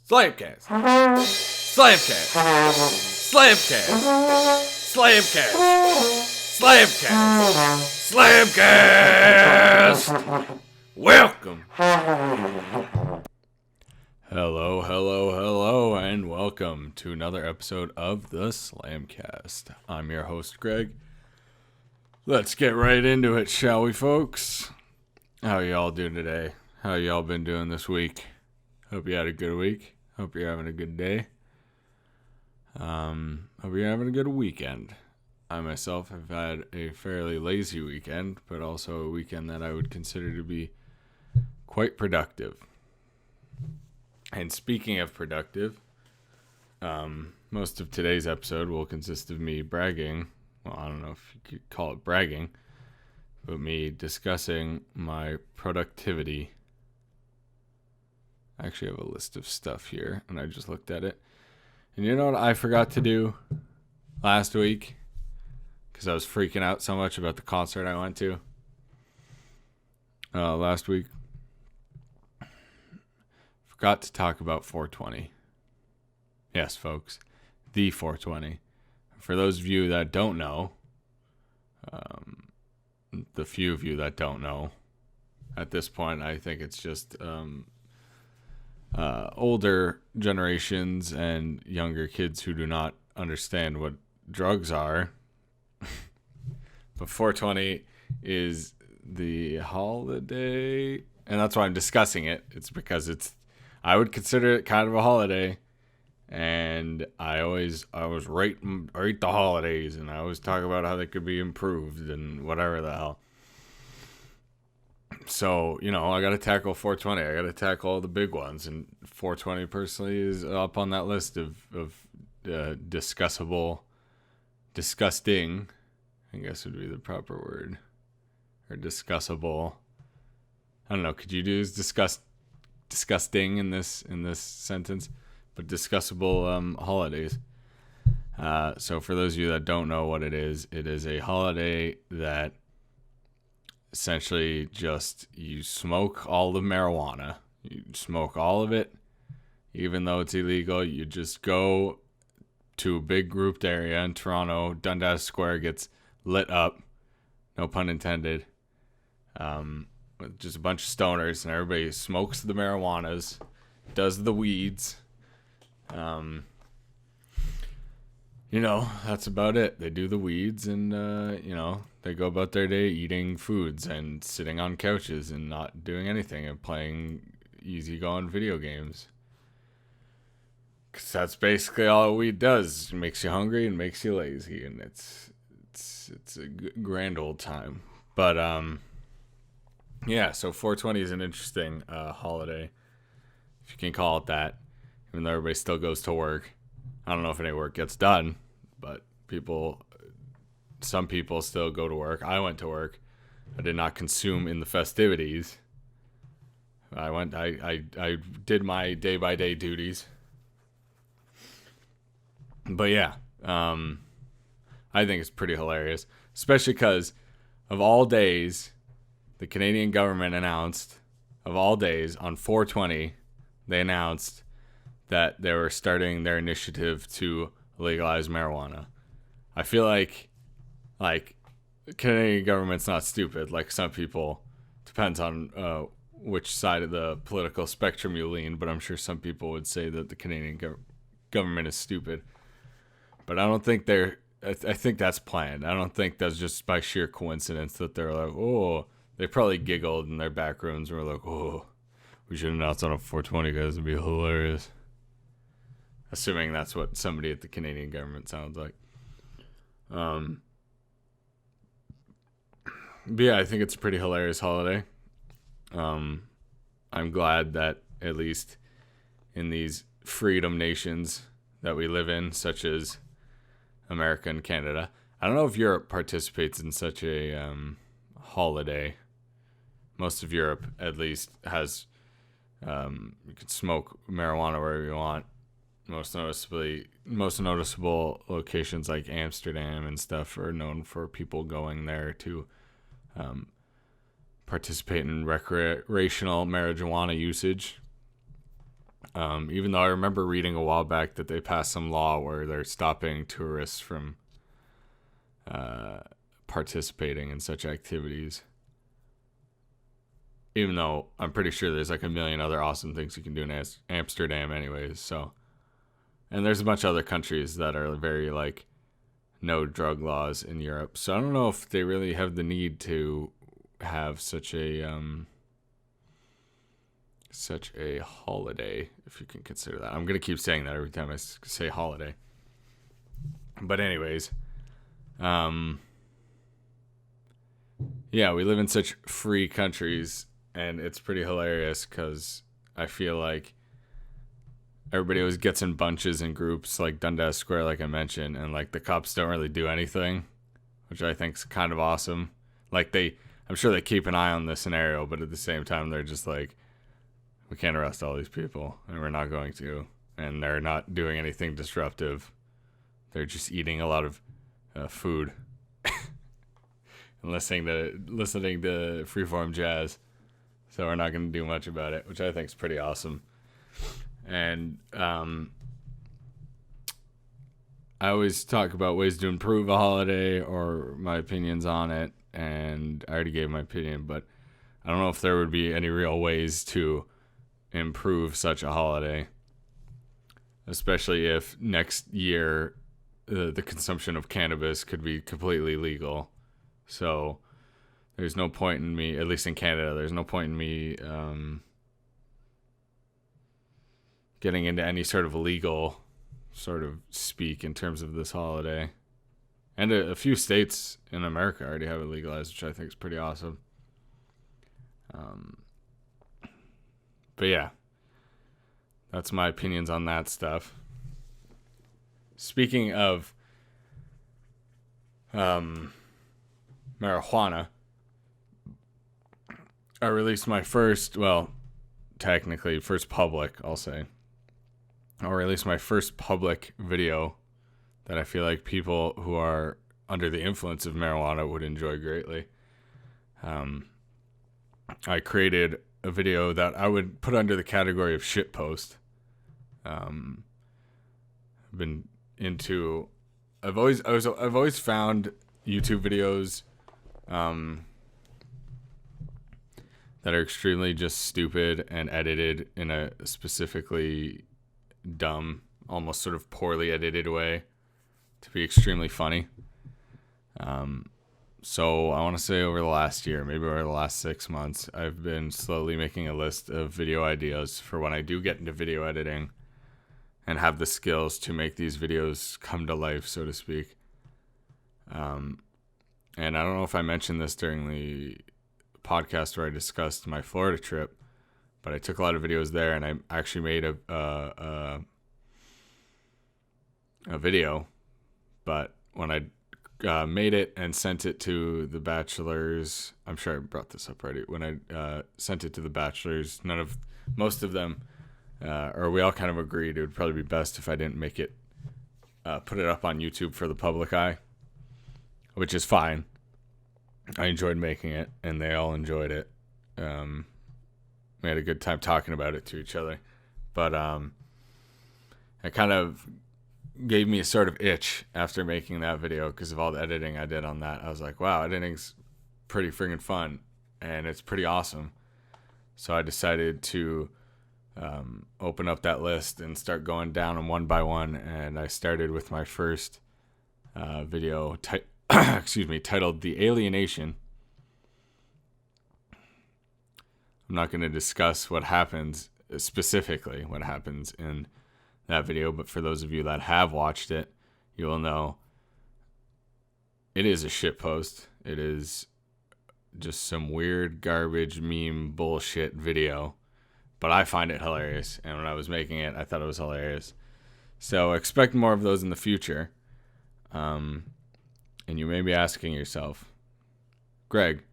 Slamcast. Slamcast. Slamcast. Slamcast. Slamcast. Slamcast. Welcome. Hello, and welcome to another episode of the Slamcast. I'm your host, Greg. Let's get right into it, shall we, folks? How y'all doing today? How y'all been doing this week? Hope you had a good week. Hope you're having a good day. Hope you're having a good weekend. I myself have had a fairly lazy weekend, but also a weekend that I would consider to be quite productive. And speaking of productive, most of today's episode will consist of me bragging. Well, I don't know if you could call it bragging, but me discussing my productivity. I actually have a list of stuff here, and I just looked at it. And you know what I forgot to do last week? Because I was freaking out so much about the concert I went to last week. Forgot to talk about 420. Yes, folks, the 420. For those of you that don't know, the few of you that don't know, at this point, I think it's just older generations and younger kids who do not understand what drugs are. But 420 is the holiday, and that's why I'm discussing it. It's because I would consider it kind of a holiday, and I was rate the holidays, and I always talk about how they could be improved and whatever the hell. So, I got to tackle 420. I got to tackle all the big ones, and 420 personally is up on that list of disgusting, I guess would be the proper word, or discussable. I don't know. Could you use disgusting in this sentence? But discussable holidays. So for those of you that don't know what it is a holiday that essentially just you smoke all the marijuana. You smoke all of it, even though it's illegal. You just go to a big grouped area in Toronto. Dundas Square gets lit up, no pun intended, with just a bunch of stoners, and everybody smokes the marijuanas, does the weeds. That's about it. They do the weeds, and they go about their day eating foods and sitting on couches and not doing anything and playing easygoing video games. 'Cause that's basically all weed does. It makes you hungry and makes you lazy, and it's a grand old time. But so 420 is an interesting holiday, if you can call it that, even though everybody still goes to work. I don't know if any work gets done, but some people still go to work. I went to work. I did not consume in the festivities. I did my day-by-day duties. But yeah, I think it's pretty hilarious, especially because of all days, the Canadian government announced, of all days, on 420, they announced that they were starting their initiative to legalize marijuana. I feel like the Canadian government's not stupid, like some people. Depends on which side of the political spectrum you lean, but I'm sure some people would say that the Canadian government is stupid. But I don't think I think that's planned. I don't think that's just by sheer coincidence that they're like, oh, they probably giggled in their back rooms and were like, oh, we should announce on a 420, guys. It'd be hilarious. Assuming that's what somebody at the Canadian government sounds like. But yeah, I think it's a pretty hilarious holiday. I'm glad that at least in these freedom nations that we live in, such as America and Canada, I don't know if Europe participates in such a holiday. Most of Europe, at least, has you can smoke marijuana wherever you want. Most noticeable locations like Amsterdam and stuff are known for people going there to participate in recreational marijuana usage. Even though I remember reading a while back that they passed some law where they're stopping tourists from participating in such activities. Even though I'm pretty sure there's like a million other awesome things you can do in Amsterdam anyways. So, and there's a bunch of other countries that are very like no drug laws in Europe. So I don't know if they really have the need to have such a holiday, if you can consider that. I'm going to keep saying that every time I say holiday. But anyways, yeah, we live in such free countries, and it's pretty hilarious because I feel like everybody always gets in bunches and groups, like Dundas Square, like I mentioned, and like the cops don't really do anything, which I think is kind of awesome. Like I'm sure they keep an eye on the scenario, but at the same time, they're just like, we can't arrest all these people, and we're not going to, and they're not doing anything disruptive. They're just eating a lot of food and listening to freeform jazz. So we're not going to do much about it, which I think is pretty awesome. And I always talk about ways to improve a holiday or my opinions on it, and I already gave my opinion, but I don't know if there would be any real ways to improve such a holiday, especially if next year the consumption of cannabis could be completely legal. So there's no point in me, at least in Canada, there's no point in me getting into any sort of legal sort of speak in terms of this holiday. And a few states in America already have it legalized, which I think is pretty awesome. But yeah, that's my opinions on that stuff. Speaking of marijuana, I released my first public, I'll say. I'll release my first public video that I feel like people who are under the influence of marijuana would enjoy greatly. I created a video that I would put under the category of shitpost. I've always found YouTube videos that are extremely just stupid and edited in a specifically dumb, almost sort of poorly edited way to be extremely funny. So I want to say over the last year, maybe over the last 6 months, I've been slowly making a list of video ideas for when I do get into video editing and have the skills to make these videos come to life, so to speak. And I don't know if I mentioned this during the podcast where I discussed my Florida trip, but I took a lot of videos there, and I actually made a video. But when I made it and sent it to the bachelors, I'm sure I brought this up already. When I sent it to the bachelors, most of them, or we all kind of agreed it would probably be best if I didn't make it, put it up on YouTube for the public eye, which is fine. I enjoyed making it, and they all enjoyed it. We had a good time talking about it to each other, but it kind of gave me a sort of itch after making that video because of all the editing I did on that. I was like, wow, editing's pretty friggin' fun, and it's pretty awesome. So I decided to open up that list and start going down them one by one, and I started with my first video titled The Alienation. I'm not going to discuss what happens specifically, what happens in that video, but for those of you that have watched it, you will know it is a shitpost. It is just some weird garbage meme bullshit video, but I find it hilarious, and when I was making it, I thought it was hilarious. So expect more of those in the future. And you may be asking yourself, Greg,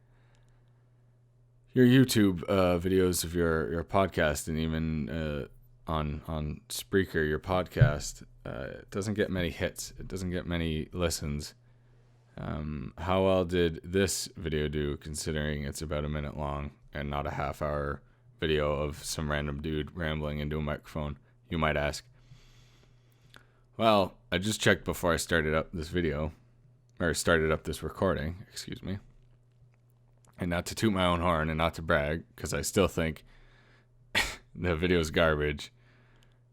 your YouTube videos of your podcast, and even on Spreaker, your podcast, it doesn't get many hits. It doesn't get many listens. How well did this video do, considering it's about a minute long and not a half-hour video of some random dude rambling into a microphone, you might ask. Well, I just checked before I started up this recording, excuse me. And not to toot my own horn and not to brag, because I still think the video's garbage.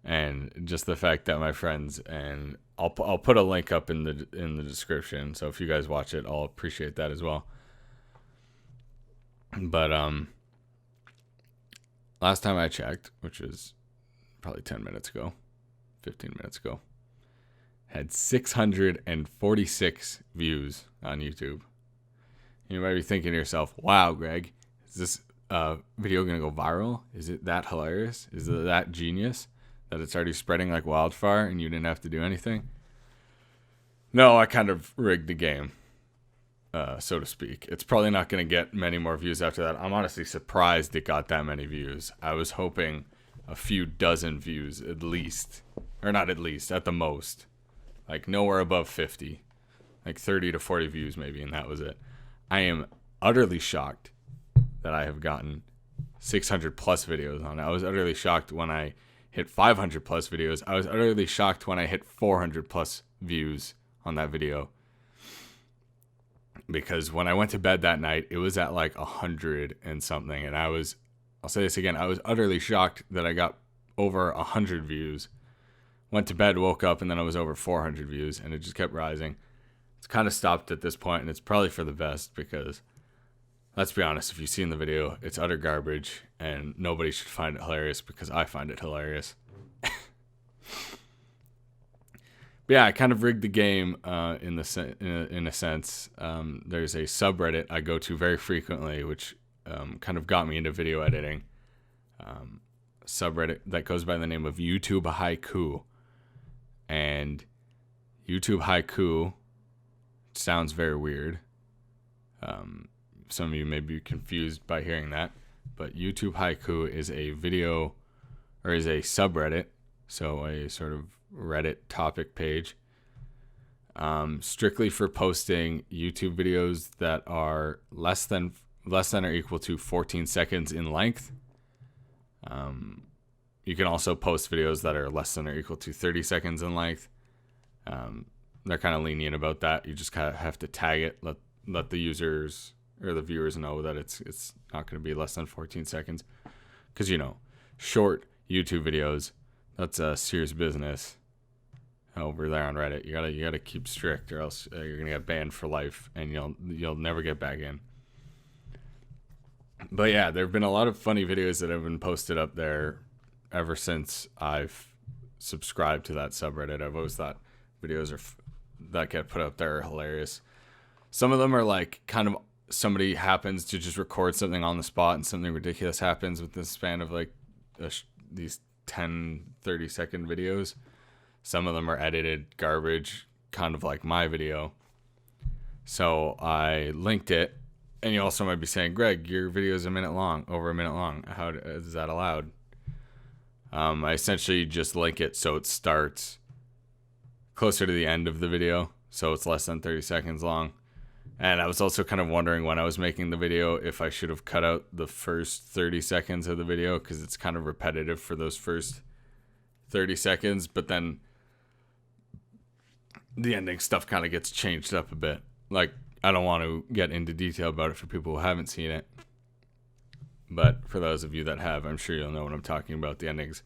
And just the fact that my friends, and I'll put a link up in the description, so if you guys watch it, I'll appreciate that as well. But last time I checked, which was probably 10 minutes ago, 15 minutes ago, had 646 views on YouTube. You might be thinking to yourself, wow, Greg, is this video going to go viral? Is it that hilarious? Is it that genius that it's already spreading like wildfire and you didn't have to do anything? No, I kind of rigged the game, so to speak. It's probably not going to get many more views after that. I'm honestly surprised it got that many views. I was hoping a few dozen views at least, or not at least, at the most. Like nowhere above 50, like 30 to 40 views maybe, and that was it. I am utterly shocked that I have gotten 600 plus videos on it. I was utterly shocked when I hit 500 plus videos. I was utterly shocked when I hit 400 plus views on that video. Because when I went to bed that night, it was at like 100 and something. And I'll say this again, I was utterly shocked that I got over 100 views. Went to bed, woke up, and then I was over 400 views, and it just kept rising. It's kind of stopped at this point, and it's probably for the best because, let's be honest, if you've seen the video, it's utter garbage, and nobody should find it hilarious because I find it hilarious. But yeah, I kind of rigged the game in a sense. There's a subreddit I go to very frequently, which kind of got me into video editing. Subreddit that goes by the name of YouTube Haiku. And YouTube Haiku sounds very weird. Some of you may be confused by hearing that, but YouTube Haiku is a video, or is a subreddit, so a sort of Reddit topic page, strictly for posting YouTube videos that are less than or equal to 14 seconds in length. You can also post videos that are less than or equal to 30 seconds in length. They're kind of lenient about that. You just kind of have to tag it, let the users or the viewers know that it's not going to be less than 14 seconds. Because, short YouTube videos, that's a serious business over there on Reddit. You gotta keep strict, or else you're gonna get banned for life, and you'll never get back in. But yeah, there have been a lot of funny videos that have been posted up there ever since I've subscribed to that subreddit. I've always thought videos that get put up there are hilarious. Some of them are like kind of somebody happens to just record something on the spot and something ridiculous happens within the span of like these 10-30 second videos. Some of them are edited garbage, kind of like my video. So I linked it, and you also might be saying, Greg, your video is over a minute long. How is that allowed? I essentially just link it so it starts closer to the end of the video, so it's less than 30 seconds long. And I was also kind of wondering when I was making the video if I should have cut out the first 30 seconds of the video, because it's kind of repetitive for those first 30 seconds, but then the ending stuff kind of gets changed up a bit. Like, I don't want to get into detail about it for people who haven't seen it, but for those of you that have, I'm sure you'll know what I'm talking about. The ending's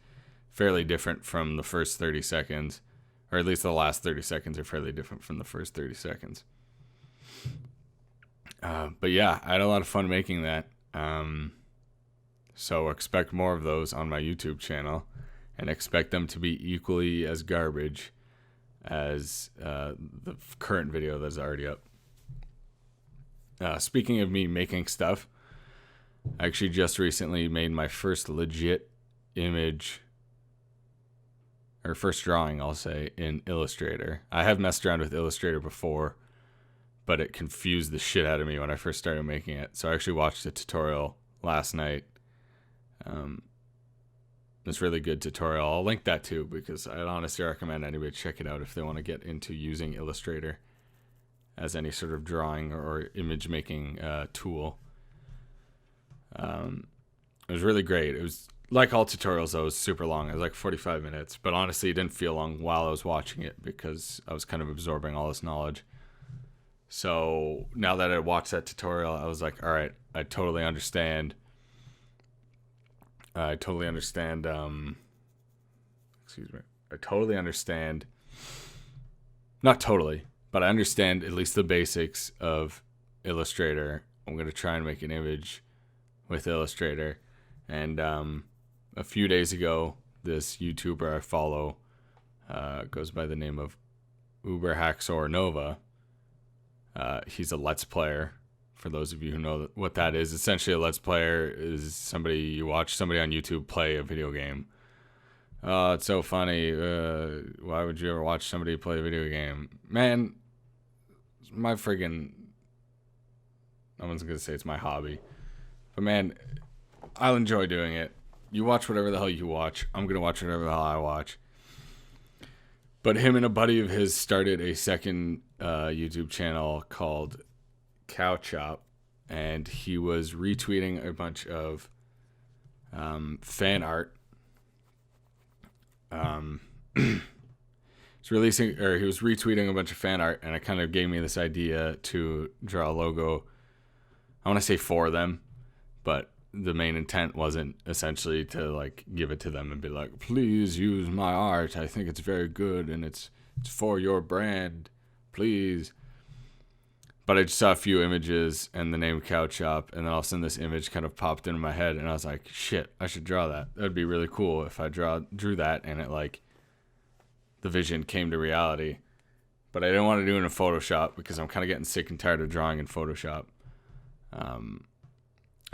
fairly different from the first 30 seconds, or at least the last 30 seconds are fairly different from the first 30 seconds. But yeah, I had a lot of fun making that. So expect more of those on my YouTube channel, and expect them to be equally as garbage as the current video that's already up. Speaking of me making stuff, I actually just recently made my first legit image, or first drawing, I'll say, in Illustrator. I have messed around with Illustrator before, but it confused the shit out of me when I first started making it. So I actually watched a tutorial last night. It's a really good tutorial. I'll link that too, because I'd honestly recommend anybody check it out if they want to get into using Illustrator as any sort of drawing or image making tool. It was really great. It was like all tutorials, though, it was super long. It was like 45 minutes, but honestly, it didn't feel long while I was watching it because I was kind of absorbing all this knowledge. So now that I watched that tutorial, I was like, all right, I totally understand. Excuse me. I totally understand. Not totally, but I understand at least the basics of Illustrator. I'm going to try and make an image with Illustrator. And a few days ago, this YouTuber I follow goes by the name of Uber Haxor Nova. He's a Let's Player. For those of you who know what that is, essentially a Let's Player is somebody you watch somebody on YouTube play a video game. Oh, it's so funny. Why would you ever watch somebody play a video game? Man, my friggin'... I wasn't going to say it's my hobby. But man, I'll enjoy doing it. You watch whatever the hell you watch. I'm going to watch whatever the hell I watch. But him and a buddy of his started a second YouTube channel called Cowchop. And he was retweeting a bunch of fan art. He was retweeting a bunch of fan art, and it kind of gave me this idea to draw a logo. I want to say for them, but the main intent wasn't essentially to like give it to them and be like, please use my art. I think it's very good and it's for your brand, please. But I just saw a few images and the name Cowchop, and then all of a sudden this image kind of popped into my head, and I was like, shit, I should draw that. That'd be really cool if I drew that and it like the vision came to reality. But I didn't want to do it in Photoshop because I'm kind of getting sick and tired of drawing in Photoshop.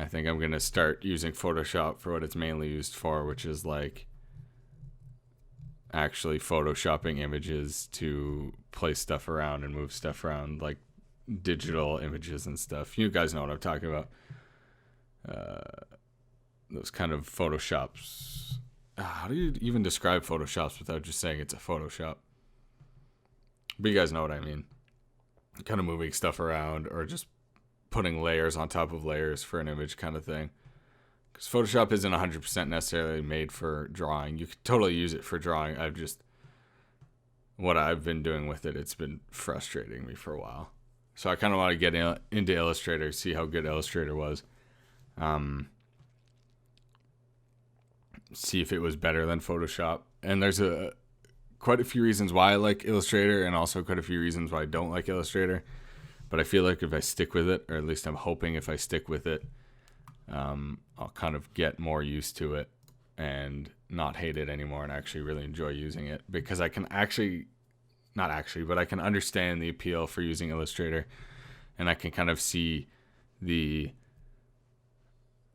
I think I'm going to start using Photoshop for what it's mainly used for, which is like actually photoshopping images to place stuff around and move stuff around, like digital images and stuff. You guys know what I'm talking about. Those kind of Photoshops. How do you even describe Photoshops without just saying it's a Photoshop? But you guys know what I mean. Kind of moving stuff around or just putting layers on top of layers for an image kind of thing. Because Photoshop isn't 100% necessarily made for drawing. You could totally use it for drawing. What I've been doing with it, it's been frustrating me for a while. So I kind of want to get into Illustrator, see how good Illustrator was. See if it was better than Photoshop. And there's quite a few reasons why I like Illustrator and also quite a few reasons why I don't like Illustrator. But I feel like if I stick with it, or at least I'm hoping if I stick with it, I'll kind of get more used to it and not hate it anymore and actually really enjoy using it, because I can but I can understand the appeal for using Illustrator, and I can kind of see the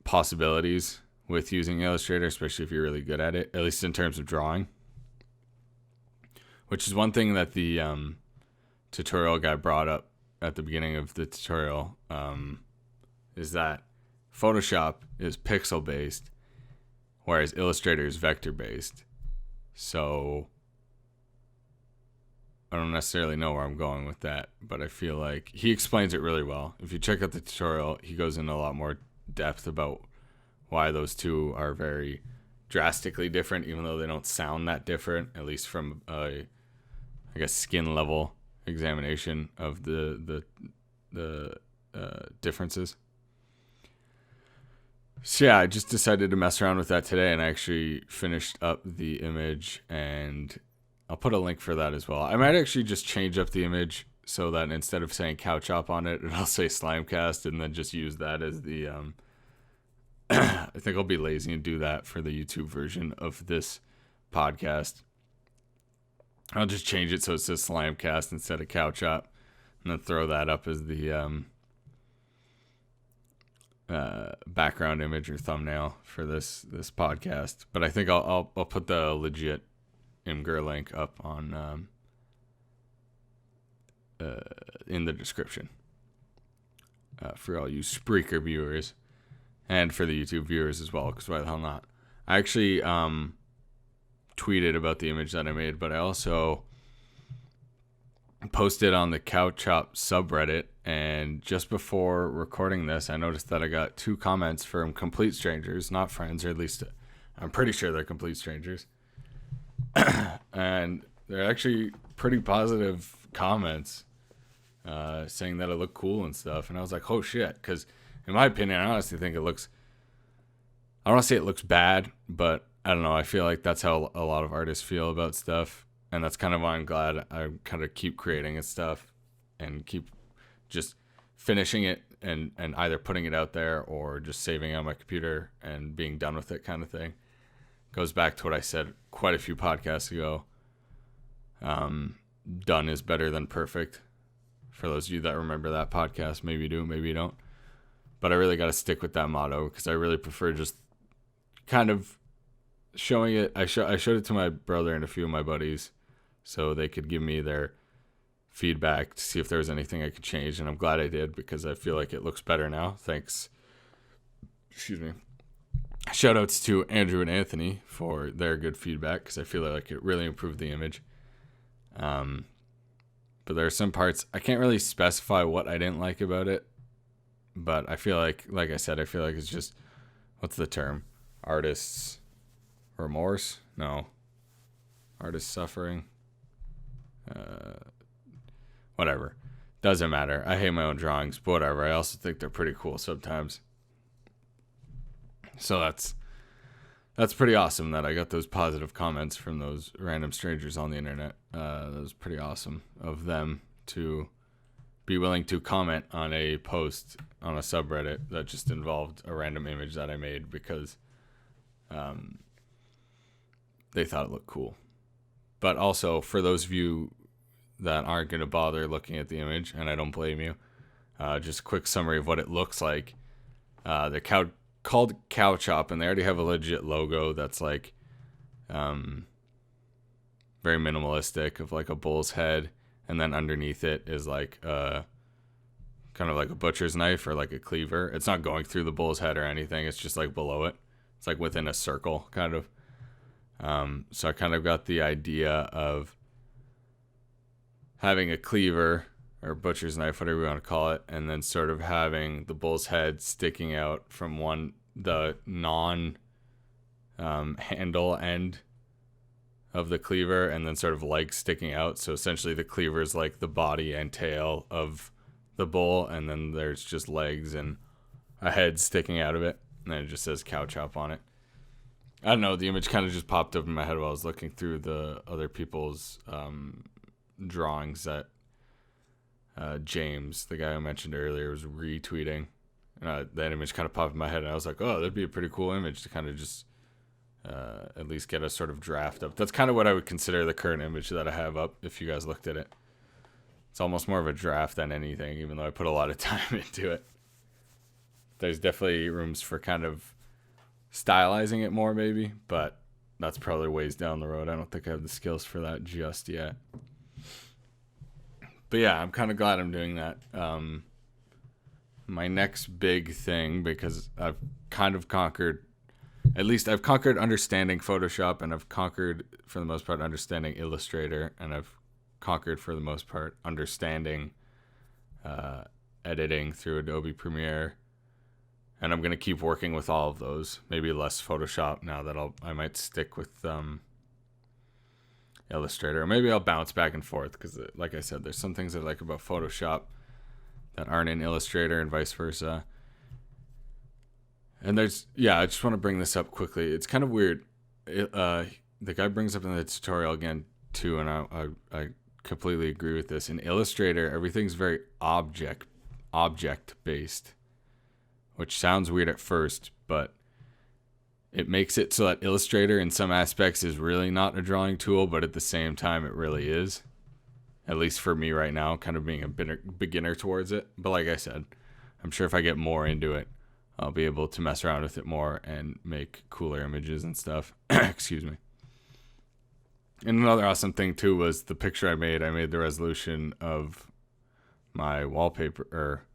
possibilities with using Illustrator, especially if you're really good at it, at least in terms of drawing, which is one thing that the tutorial guy brought up at the beginning of the tutorial, is that Photoshop is pixel based, whereas Illustrator is vector based. So I don't necessarily know where I'm going with that, but I feel like he explains it really well. If you check out the tutorial, he goes into a lot more depth about why those two are very drastically different, even though they don't sound that different, at least from a, I guess, skin level examination of the differences. So yeah, I just decided to mess around with that today, and I actually finished up the image, and I'll put a link for that as well. I might actually just change up the image so that instead of saying Cowchop on it, it'll say Slamcast, and then just use that as the I think I'll be lazy and do that for the YouTube version of this podcast. I'll just change it so it says Slamcast instead of Cowchop, and then throw that up as the background image or thumbnail for this podcast. But I think I'll put the legit Imgur link up on in the description for all you Spreaker viewers and for the YouTube viewers as well, because why the hell not? I actually tweeted about the image that I made, but I also posted on the Cowchop subreddit, and just before recording this, I noticed that I got 2 comments from complete strangers, not friends, or at least I'm pretty sure they're complete strangers. And they're actually pretty positive comments, saying that it looked cool and stuff. And I was like, oh shit, because in my opinion, I honestly think it looks, I don't want to say it looks bad, but I don't know. I feel like that's how a lot of artists feel about stuff. And that's kind of why I'm glad I kind of keep creating and stuff and keep just finishing it and either putting it out there or just saving it on my computer and being done with it kind of thing. Goes back to what I said quite a few podcasts ago. Done is better than perfect. For those of you that remember that podcast, maybe you do, maybe you don't. But I really got to stick with that motto because I really prefer just kind of showing it. I showed it to my brother and a few of my buddies so they could give me their feedback to see if there was anything I could change. And I'm glad I did because I feel like it looks better now. Thanks. Excuse me. Shout outs to Andrew and Anthony for their good feedback because I feel like it really improved the image. But there are some parts I can't really specify what I didn't like about it. But I feel like I said, I feel like it's just, what's the term? Artist's remorse? No. Artist suffering? Whatever. Doesn't matter. I hate my own drawings, but whatever. I also think they're pretty cool sometimes. So that's pretty awesome that I got those positive comments from those random strangers on the internet. That was pretty awesome of them to be willing to comment on a post on a subreddit that just involved a random image that I made because they thought it looked cool. But also, for those of you that aren't going to bother looking at the image, and I don't blame you, just a quick summary of what it looks like. They're called Cowchop, and they already have a legit logo that's like very minimalistic of like a bull's head, and then underneath it is like kind of like a butcher's knife or like a cleaver. It's not going through the bull's head or anything. It's just like below it. It's like within a circle, kind of. So I kind of got the idea of having a cleaver or butcher's knife, whatever you want to call it, and then sort of having the bull's head sticking out from the handle end of the cleaver, and then sort of legs sticking out. So essentially the cleaver is like the body and tail of the bull, and then there's just legs and a head sticking out of it, and then it just says Cowchop on it. I don't know, the image kind of just popped up in my head while I was looking through the other people's drawings that James, the guy I mentioned earlier, was retweeting. That image kind of popped in my head, and I was like, oh, that'd be a pretty cool image to kind of just at least get a sort of draft up. That's kind of what I would consider the current image that I have up, if you guys looked at it. It's almost more of a draft than anything, even though I put a lot of time into it. There's definitely rooms for kind of stylizing it more, maybe, but that's probably ways down the road. I don't think I have the skills for that just yet. But yeah, I'm kind of glad I'm doing that. My next big thing, because I've kind of conquered, at least I've conquered understanding Photoshop, and I've conquered, for the most part, understanding Illustrator, and I've conquered, for the most part, understanding editing through Adobe Premiere. And I'm going to keep working with all of those. Maybe less Photoshop now that I might stick with Illustrator. Or maybe I'll bounce back and forth because, like I said, there's some things I like about Photoshop that aren't in Illustrator and vice versa. And I just want to bring this up quickly. It's kind of weird. The guy brings up in the tutorial again, too, and I completely agree with this. In Illustrator, everything's very object-based. Which sounds weird at first, but it makes it so that Illustrator in some aspects is really not a drawing tool, but at the same time it really is. At least for me right now, kind of being a beginner towards it. But like I said, I'm sure if I get more into it, I'll be able to mess around with it more and make cooler images and stuff. Excuse me. And another awesome thing too was the picture I made. I made the resolution of my wallpaper, or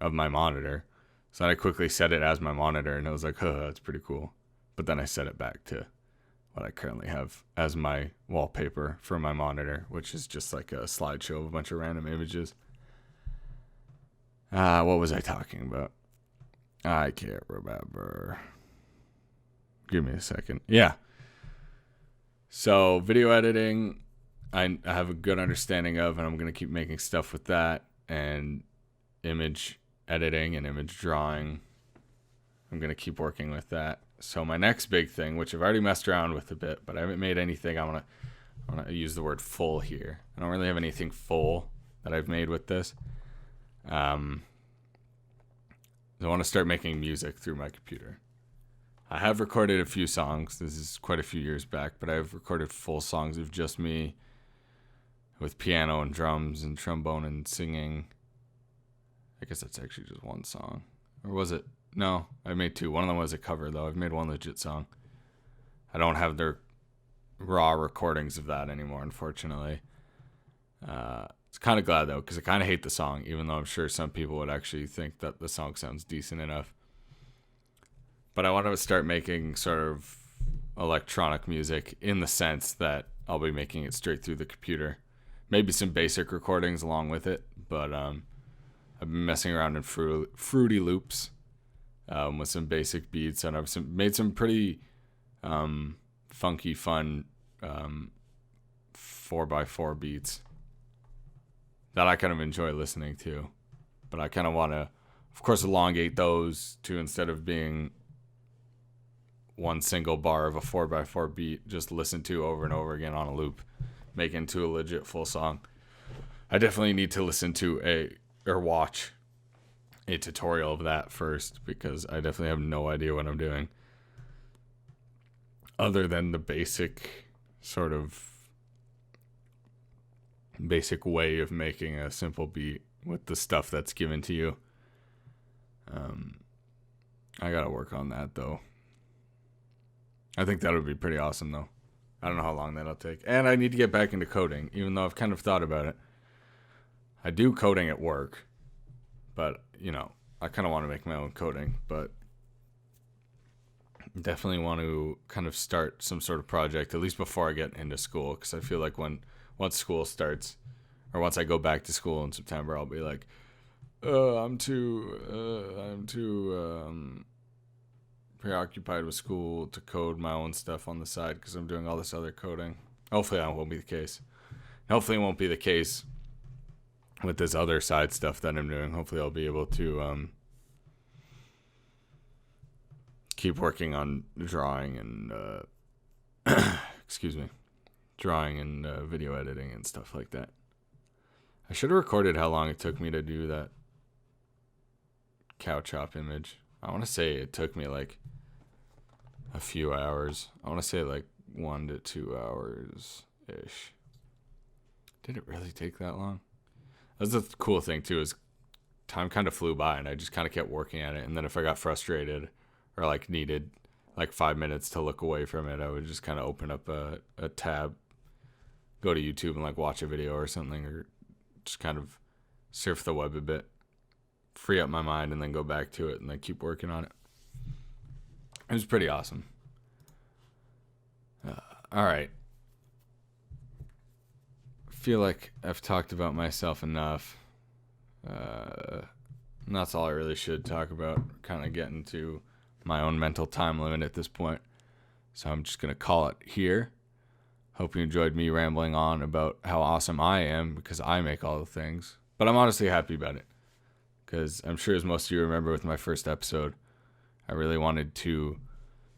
of my monitor. So I quickly set it as my monitor, and I was like, oh, that's pretty cool. But then I set it back to what I currently have as my wallpaper for my monitor, which is just like a slideshow of a bunch of random images. What was I talking about? I can't remember. Give me a second. Yeah. So video editing, I have a good understanding of, and I'm going to keep making stuff with that. And image editing and image drawing, I'm going to keep working with that. So my next big thing, which I've already messed around with a bit, but I haven't made anything. I want to use the word full here. I don't really have anything full that I've made with this. I want to start making music through my computer. I have recorded a few songs. This is quite a few years back, but I've recorded full songs of just me with piano and drums and trombone and singing. I guess that's actually just one song. Or was it? No, I made two. One of them was a cover, though. I've made one legit song. I don't have their raw recordings of that anymore, unfortunately. It's kind of glad, though, because I kind of hate the song, even though I'm sure some people would actually think that the song sounds decent enough. But I want to start making sort of electronic music in the sense that I'll be making it straight through the computer. Maybe some basic recordings along with it, but I've been messing around in Fruity Loops with some basic beats, and I've made some pretty funky, fun 4x4 beats that I kind of enjoy listening to. But I kind of want to, of course, elongate those to, instead of being one single bar of a 4x4 beat, just listen to over and over again on a loop, make into a legit full song. I definitely need to listen to or watch a tutorial of that first, because I definitely have no idea what I'm doing other than the basic way of making a simple beat with the stuff that's given to you. I gotta work on that, though. I think that would be pretty awesome, though. I don't know how long that'll take. And I need to get back into coding, even though I've kind of thought about it. I do coding at work, but, I kind of want to make my own coding, but definitely want to kind of start some sort of project, at least before I get into school, because I feel like once school starts, or once I go back to school in September, I'll be like, I'm too preoccupied with school to code my own stuff on the side because I'm doing all this other coding. Hopefully that won't be the case. Hopefully it won't be the case with this other side stuff that I'm doing. Hopefully I'll be able to keep working on drawing and drawing and video editing and stuff like that. I should have recorded how long it took me to do that Cowchop image. I want to say it took me like a few hours. I want to say like 1 to 2 hours ish. Did it really take that long? That's the cool thing too, is time kind of flew by and I just kind of kept working at it. And then if I got frustrated or like needed like 5 minutes to look away from it, I would just kind of open up a tab, go to YouTube and like watch a video or something, or just kind of surf the web a bit, free up my mind, and then go back to it and then keep working on it. It was pretty awesome. All right. Feel like I've talked about myself enough. And that's all I really should talk about. Kind of getting to my own mental time limit at this point. So I'm just going to call it here. Hope you enjoyed me rambling on about how awesome I am because I make all the things. But I'm honestly happy about it. Because I'm sure, as most of you remember with my first episode, I really wanted to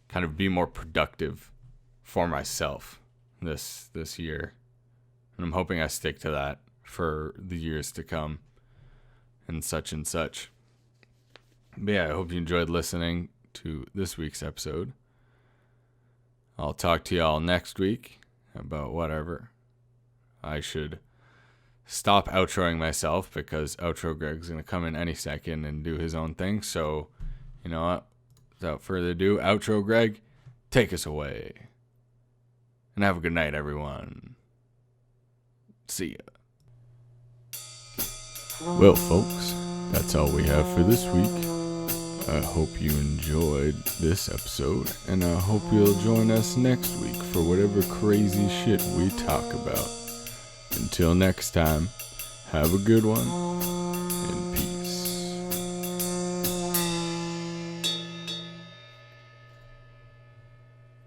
kind of be more productive for myself this year. And I'm hoping I stick to that for the years to come and such and such. But yeah, I hope you enjoyed listening to this week's episode. I'll talk to y'all next week about whatever. I should stop outroing myself because Outro Greg's going to come in any second and do his own thing. So, you know what? Without further ado, Outro Greg, take us away. And have a good night, everyone. See ya. Well, folks, that's all we have for this week. I hope you enjoyed this episode, and I hope you'll join us next week for whatever crazy shit we talk about. Until next time, have a good one, and